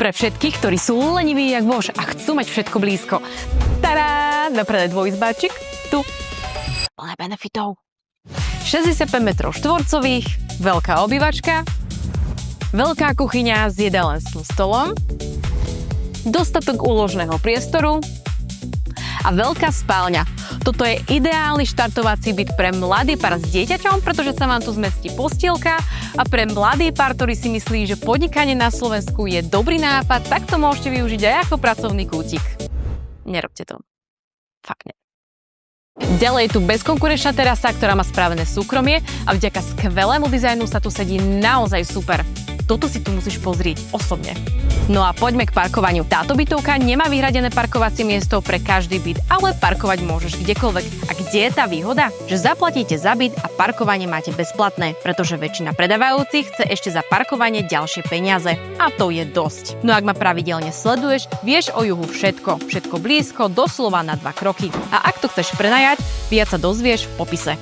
Pre všetkých, ktorí sú leniví jak vož a chcú mať všetko blízko. Tará! Na predaj dvojizbáčik. Tu. Plné benefitov. 65 m2, veľká obývačka, veľká kuchyňa s jedalenským stolom, dostatok úložného priestoru a veľká spálňa. Toto je ideálny štartovací byt pre mladý pár s dieťaťom, pretože sa vám tu zmestí postielka a pre mladý pár, ktorý si myslí, že podnikanie na Slovensku je dobrý nápad, tak to môžete využiť aj ako pracovný kútik. Nerobte to. Fakt nie. Ďalej je tu bezkonkurenčná terasa, ktorá má správené súkromie a vďaka skvelému dizajnu sa tu sedí naozaj super. Toto si tu musíš pozrieť osobne. No a poďme k parkovaniu. Táto bytovka nemá vyhradené parkovacie miesto pre každý byt, ale parkovať môžeš kdekoľvek. A kde je tá výhoda? Že zaplatíte za byt a parkovanie máte bezplatné, pretože väčšina predávajúcich chce ešte za parkovanie ďalšie peniaze. A to je dosť. No ak ma pravidelne sleduješ, vieš o Juhu všetko. Všetko blízko, doslova na 2 kroky. A ak to chceš prenajať, viac sa dozvieš v popise.